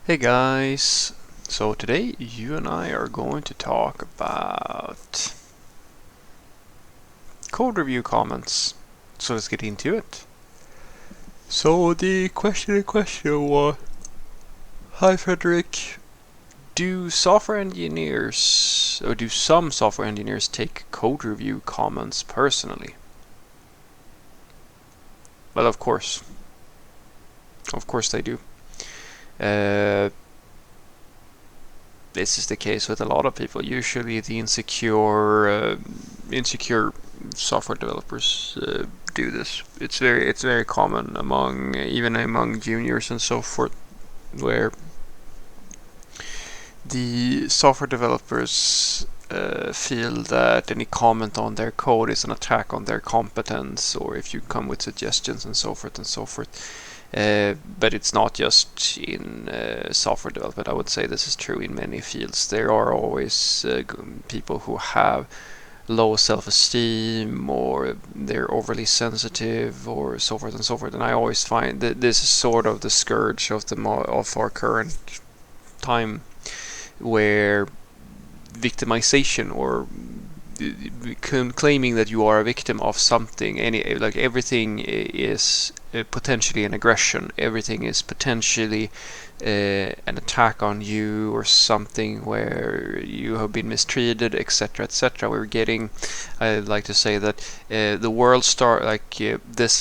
Hey guys, so today you and I are going to talk about code review comments. So let's get into it. So the question in question was, hi Frederick, do software engineers, or do some software engineers take code review comments personally? Well, of course they do. Uh, this is the case with a lot of people. Usually, the insecure software developers do this. It's very common even among juniors and so forth, where the software developers feel that any comment on their code is an attack on their competence, or if you come with suggestions and so forth and so forth. But it's not just in software development. I would say this is true in many fields. There are always people who have low self-esteem, or they're overly sensitive, or so forth and so forth. And I always find that this is sort of the scourge of our current time, where victimization, or claiming that you are a victim of something, everything is potentially an aggression. Everything is potentially an attack on you, or something where you have been mistreated, etc., etc. We're getting, I like to say that the world this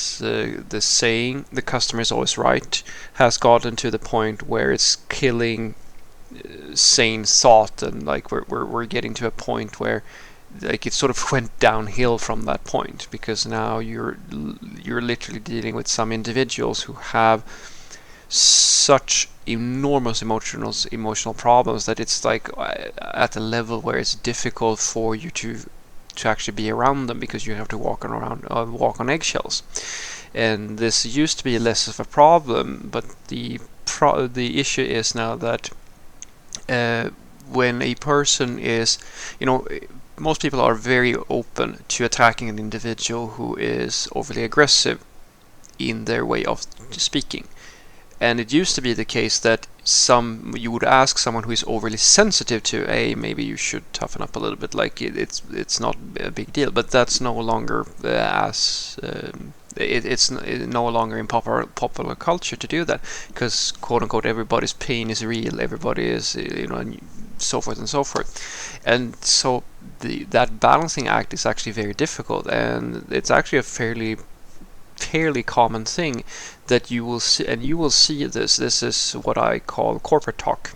saying, the customer is always right, has gotten to the point where it's killing sane thought, and like we're getting to a point where like it sort of went downhill from that point, because now you're literally dealing with some individuals who have such enormous emotional problems that it's like at a level where it's difficult for you to actually be around them, because you have to walk on eggshells. And this used to be less of a problem, but the issue is now that when a person is, most people are very open to attacking an individual who is overly aggressive in their way of speaking. And it used to be the case that you would ask someone who is overly sensitive to, hey, maybe you should toughen up a little bit, like it's not a big deal. But that's no longer it's no longer in popular culture to do that, because quote unquote everybody's pain is real, everybody is so forth and so forth. And so that balancing act is actually very difficult, and it's actually a fairly common thing that you will see. And you will see this is what I call corporate talk.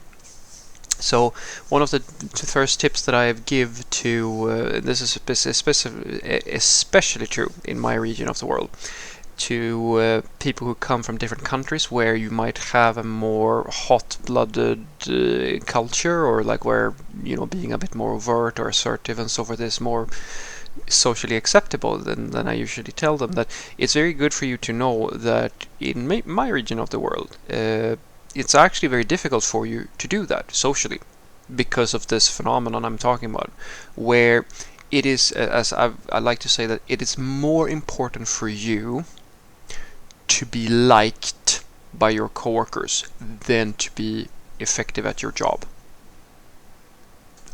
So one of the first tips that I give to this is especially true in my region of the world, to people who come from different countries where you might have a more hot-blooded culture, or like where being a bit more overt or assertive and so forth is more socially acceptable. Then I usually tell them that it's very good for you to know that in my region of the world, it's actually very difficult for you to do that socially, because of this phenomenon I'm talking about, where it is, as I like to say, that it is more important for you to be liked by your coworkers than to be effective at your job.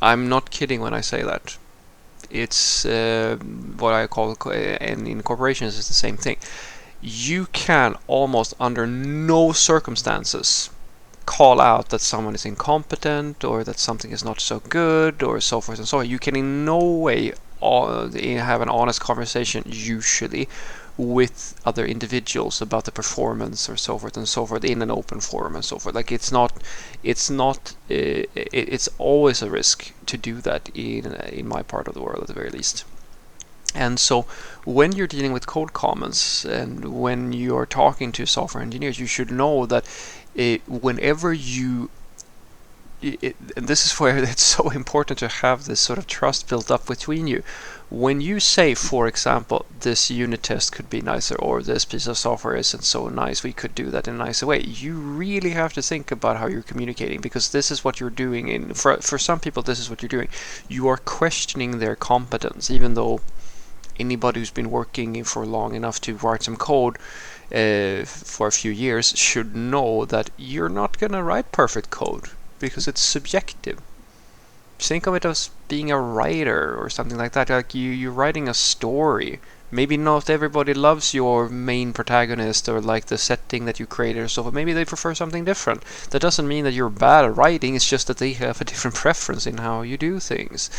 I'm not kidding when I say that. It's what I call, and in corporations it's the same thing. You can almost under no circumstances call out that someone is incompetent, or that something is not so good, or so forth and so on. You can in no way have an honest conversation usually with other individuals about the performance, or so forth and so forth, in an open forum and so forth. Like it's always a risk to do that in my part of the world, at the very least. And so when you're dealing with code comments, and when you're talking to software engineers, you should know that whenever you and this is where it's so important to have this sort of trust built up between you. When you say, for example, this unit test could be nicer, or this piece of software isn't so nice, we could do that in a nicer way, you really have to think about how you're communicating, because this is what you're doing. For some people, this is what you're doing. You are questioning their competence, even though anybody who's been working for long enough to write some code for a few years should know that you're not gonna write perfect code because it's subjective. Think of it as being a writer or something like that. Like you're writing a story. Maybe not everybody loves your main protagonist or like the setting that you created or so, but maybe they prefer something different. That doesn't mean that you're bad at writing, it's just that they have a different preference in how you do things.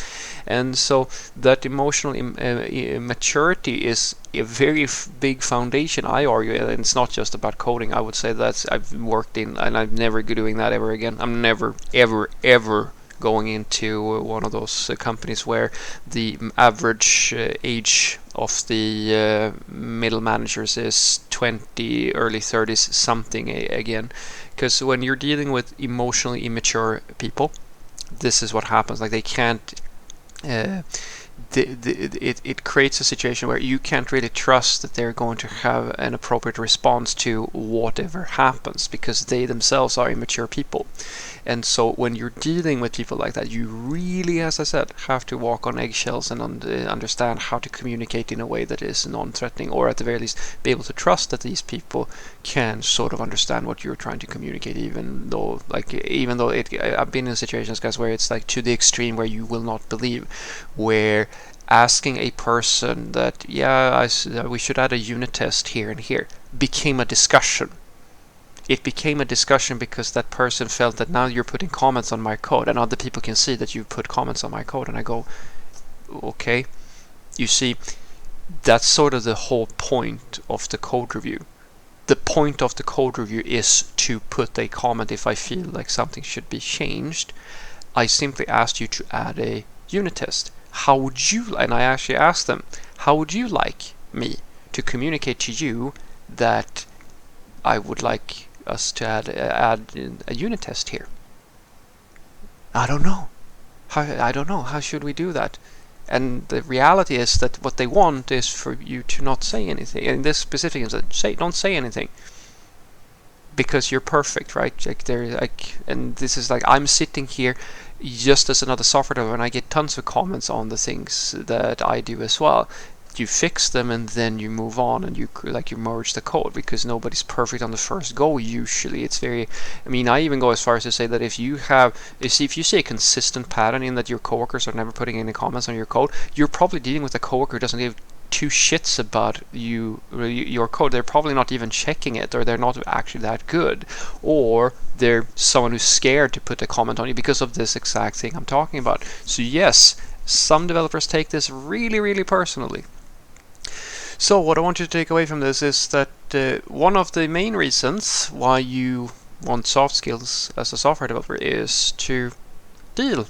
And so that emotional maturity is a very big foundation, I argue, and it's not just about coding. I would say that I've worked in, and I'm never doing that ever again. I'm never, ever going into one of those companies where the average age of the middle managers is 20, early 30s, something again. Because when you're dealing with emotionally immature people, this is what happens. Like they can't. It creates a situation where you can't really trust that they're going to have an appropriate response to whatever happens because they themselves are immature people. And so when you're dealing with people like that, you really, as I said, have to walk on eggshells and understand how to communicate in a way that is non-threatening, or at the very least be able to trust that these people can sort of understand what you're trying to communicate, even though I've been in situations, guys, where it's like to the extreme where you will not believe, where asking a person that we should add a unit test here and here became a discussion. It became a discussion because that person felt that now you're putting comments on my code and other people can see that you put comments on my code, and I go, okay, you see, that's sort of the whole point of the code review. The point of the code review is to put a comment if I feel like something should be changed. I simply asked you to add a unit test. How would you, and I actually asked them, how would you like me to communicate to you that I would like us to add a unit test here? I don't know. I don't know. How should we do that? And the reality is that what they want is for you to not say anything. In this specific instance, don't say anything, because you're perfect, right? And this is like I'm sitting here just as another software developer, and I get tons of comments on the things that I do as well. You fix them and then you move on and you merge the code, because nobody's perfect on the first go usually. It's very, I mean, I even go as far as to say that if you see a consistent pattern in that your coworkers are never putting any comments on your code, you're probably dealing with a coworker who doesn't give two shits about your code. They're probably not even checking it, or they're not actually that good, or they're someone who's scared to put a comment on you because of this exact thing I'm talking about. So yes, some developers take this really, really personally. So what I want you to take away from this is that one of the main reasons why you want soft skills as a software developer is to deal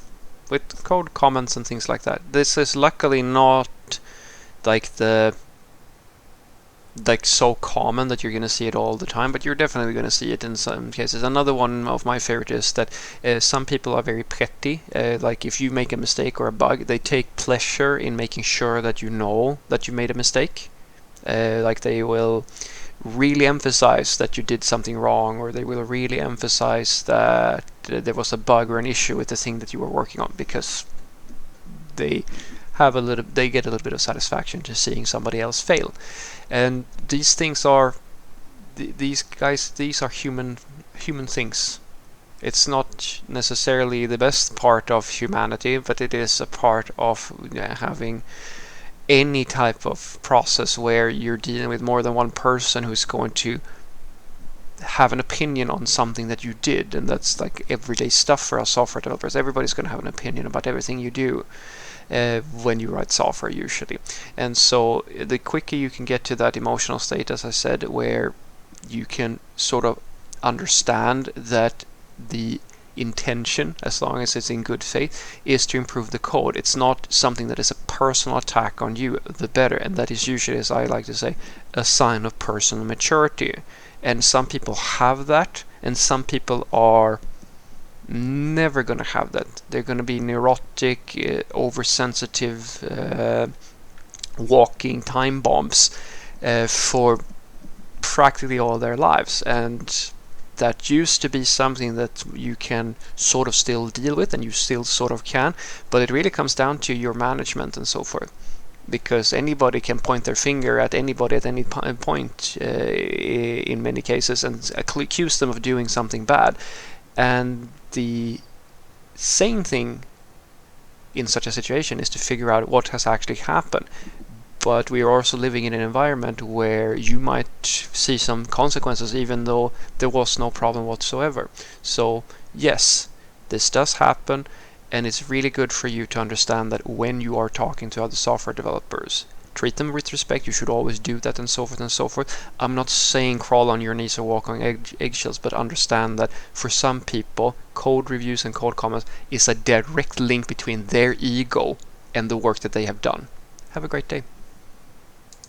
with code comments and things like that. This is luckily not so common that you're going to see it all the time, but you're definitely going to see it in some cases. Another one of my favorite is that some people are very petty. Like if you make a mistake or a bug, they take pleasure in making sure that you know that you made a mistake. Like they will really emphasize that you did something wrong, or they will really emphasize that there was a bug or an issue with the thing that you were working on, because they get a little bit of satisfaction to seeing somebody else fail. And these things are these are human things. It's not necessarily the best part of humanity, but it is a part of having any type of process where you're dealing with more than one person who's going to have an opinion on something that you did. And that's like everyday stuff for us software developers. Everybody's going to have an opinion about everything you do when you write software usually. And so the quicker you can get to that emotional state, as I said, where you can sort of understand that the intention, as long as it's in good faith, is to improve the code. It's not something that is a personal attack on you, the better. And that is usually, as I like to say, a sign of personal maturity. And some people have that, and some people are never going to have that. They're going to be neurotic, oversensitive, walking time bombs for practically all their lives. And that used to be something that you can sort of still deal with, and you still sort of can, but it really comes down to your management and so forth. because anybody can point their finger at anybody at any point in many cases and accuse them of doing something bad. And the same thing in such a situation is to figure out what has actually happened. But we are also living in an environment where you might see some consequences even though there was no problem whatsoever. So yes, this does happen, and it's really good for you to understand that when you are talking to other software developers, treat them with respect. You should always do that, and so forth and so forth. I'm not saying crawl on your knees or walk on eggshells, but understand that for some people, code reviews and code comments is a direct link between their ego and the work that they have done. Have a great day.